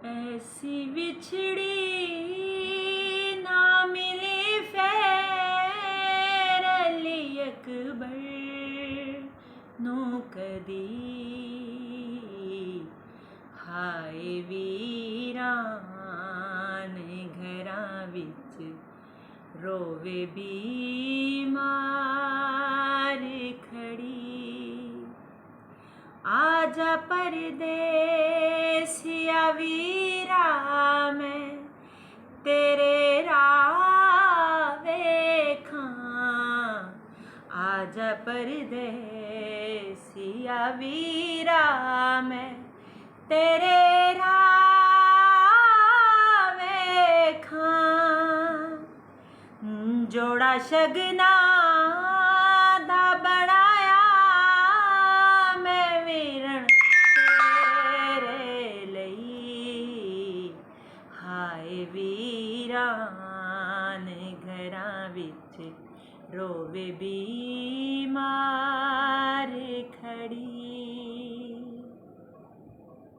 ऐसी बिछड़ी ना मिली फैर अली अकबर नू कदी हाय वीरान घरां विच रोवे बीमार खड़ी आजा परदेसिया वीरा मैं तेरे राह वेखां आजा परदेसिया वीरा मैं तेरे राह वेखां जोड़ा शगना दा बनाया मैं वीरण तेरे लई हाय वीरान घरां विच रोवे बीमार